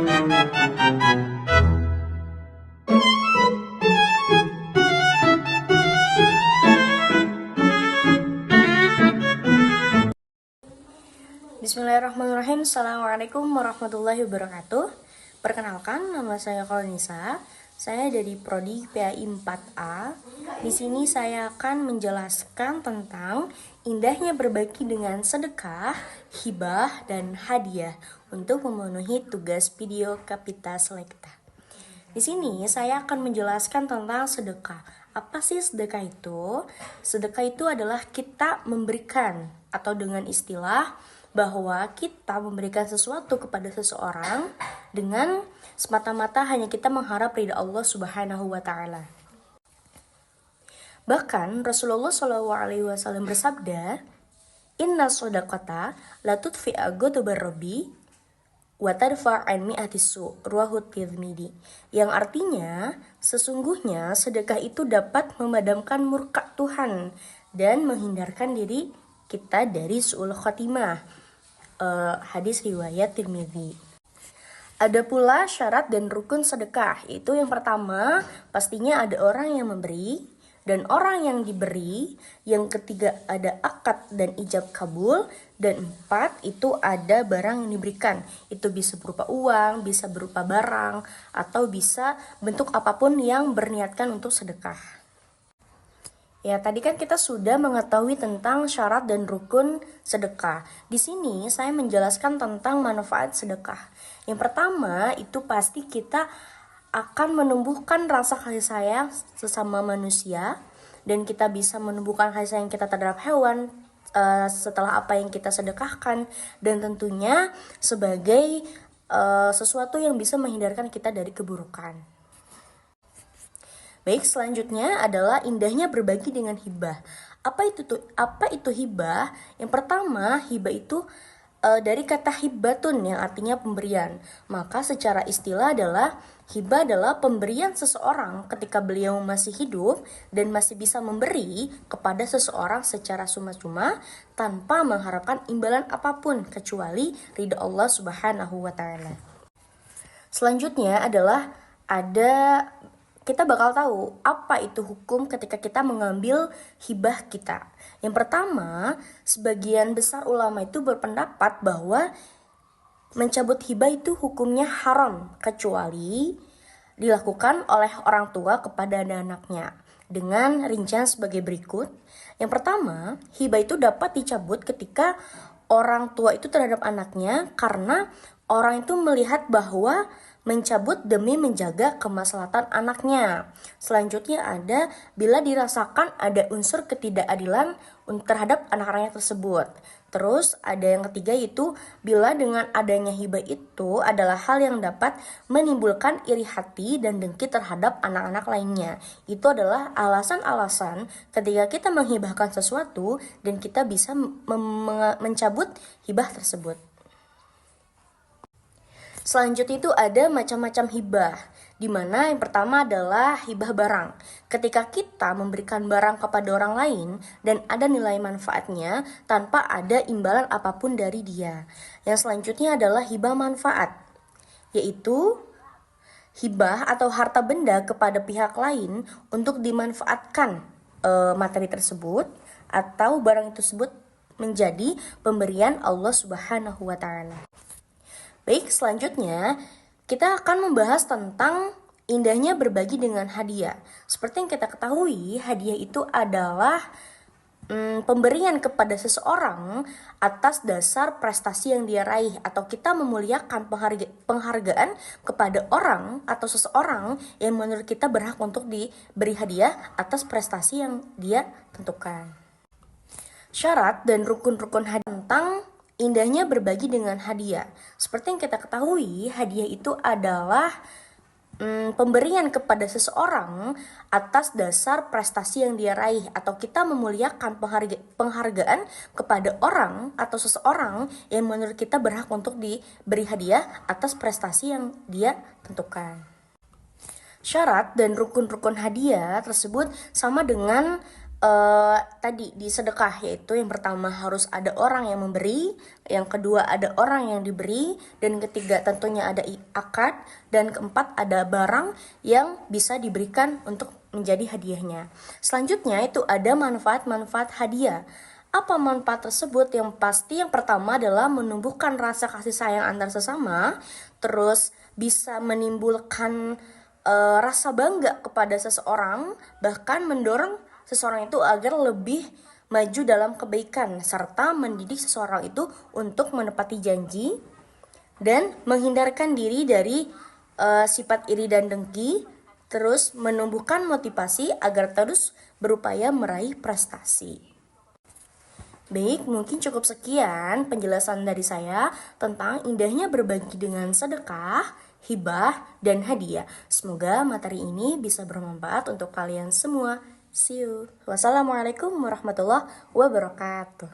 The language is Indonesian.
Bismillahirrahmanirrahim. Assalamualaikum warahmatullahi wabarakatuh. Perkenalkan, nama saya Kolonisa. Saya dari Prodi PAI 4A. Di sini saya akan menjelaskan tentang indahnya berbagi dengan sedekah, hibah, dan hadiah untuk memenuhi tugas video Kapita Selekta. Di sini saya akan menjelaskan tentang sedekah. Apa sih sedekah itu? Sedekah itu adalah kita memberikan, atau dengan istilah bahwa kita memberikan sesuatu kepada seseorang dengan semata-mata hanya kita mengharap ridha Allah Subhanahu wa taala. Bahkan Rasulullah SAW bersabda, "Inna shadaqata la tudfi'a ghadabar rabbi wa tadfa' an mi'atis su'", ruwahu Tirmidzi. Yang artinya, sesungguhnya sedekah itu dapat memadamkan murka Tuhan dan menghindarkan diri kita dari su'ul khotimah. Hadis riwayat Tirmidzi. Ada pula syarat dan rukun sedekah. Itu yang pertama, pastinya ada orang yang memberi dan orang yang diberi. Yang ketiga, ada akad dan ijab kabul. Dan 4, itu ada barang yang diberikan. Itu bisa berupa uang, bisa berupa barang, atau bisa bentuk apapun yang berniatkan untuk sedekah. Ya, tadi kan kita sudah mengetahui tentang syarat dan rukun sedekah. Di sini saya menjelaskan tentang manfaat sedekah. Yang pertama, itu pasti kita akan menumbuhkan rasa kasih sayang sesama manusia, dan kita bisa menumbuhkan kasih sayang kita terhadap hewan setelah apa yang kita sedekahkan, dan tentunya sebagai sesuatu yang bisa menghindarkan kita dari keburukan. Baik, selanjutnya adalah indahnya berbagi dengan hibah. Apa itu hibah? Yang pertama, hibah itu dari kata hibatun yang artinya pemberian. Maka secara istilah adalah hibah adalah pemberian seseorang ketika beliau masih hidup dan masih bisa memberi kepada seseorang secara cuma-cuma tanpa mengharapkan imbalan apapun kecuali ridha Allah Subhanahu wa taala. Selanjutnya adalah kita bakal tahu apa itu hukum ketika kita mengambil hibah kita. Yang pertama, sebagian besar ulama itu berpendapat bahwa mencabut hibah itu hukumnya haram kecuali dilakukan oleh orang tua kepada anak-anaknya. Dengan rincian sebagai berikut. Yang pertama, hibah itu dapat dicabut ketika orang tua itu terhadap anaknya karena orang itu melihat bahwa mencabut demi menjaga kemaslahatan anaknya. Selanjutnya ada bila dirasakan ada unsur ketidakadilan terhadap anak-anaknya tersebut. Terus ada yang ketiga, yaitu bila dengan adanya hibah itu adalah hal yang dapat menimbulkan iri hati dan dengki terhadap anak-anak lainnya. Itu adalah alasan-alasan ketika kita menghibahkan sesuatu dan kita bisa mencabut hibah tersebut. Selanjutnya itu ada macam-macam hibah, di mana yang pertama adalah hibah barang. Ketika kita memberikan barang kepada orang lain dan ada nilai manfaatnya tanpa ada imbalan apapun dari dia. Yang selanjutnya adalah hibah manfaat, yaitu hibah atau harta benda kepada pihak lain untuk dimanfaatkan materi tersebut atau barang tersebut menjadi pemberian Allah Subhanahu wa taala. Baik, selanjutnya kita akan membahas tentang indahnya berbagi dengan hadiah. Seperti yang kita ketahui, hadiah itu adalah pemberian kepada seseorang atas dasar prestasi yang dia raih, atau kita memuliakan penghargaan kepada orang atau seseorang yang menurut kita berhak untuk diberi hadiah atas prestasi yang dia tentukan. Syarat dan rukun-rukun hadiah tentang indahnya berbagi dengan hadiah. Seperti yang kita ketahui, hadiah itu adalah pemberian kepada seseorang atas dasar prestasi yang dia raih, atau kita memuliakan penghargaan kepada orang atau seseorang yang menurut kita berhak untuk diberi hadiah atas prestasi yang dia tentukan. Syarat dan rukun-rukun hadiah tersebut sama dengan tadi di sedekah, yaitu yang pertama harus ada orang yang memberi, yang kedua ada orang yang diberi, dan ketiga tentunya ada akad, dan keempat ada barang yang bisa diberikan untuk menjadi hadiahnya. Selanjutnya itu ada manfaat-manfaat hadiah. Apa manfaat tersebut? Yang pasti yang pertama adalah menumbuhkan rasa kasih sayang antar sesama, terus bisa menimbulkan rasa bangga kepada seseorang, bahkan mendorong seseorang itu agar lebih maju dalam kebaikan, serta mendidik seseorang itu untuk menepati janji dan menghindarkan diri dari sifat iri dan dengki, terus menumbuhkan motivasi agar terus berupaya meraih prestasi. Baik, mungkin cukup sekian penjelasan dari saya tentang indahnya berbagi dengan sedekah, hibah, dan hadiah. Semoga materi ini bisa bermanfaat untuk kalian semua. See you. Wassalamualaikum warahmatullahi wabarakatuh.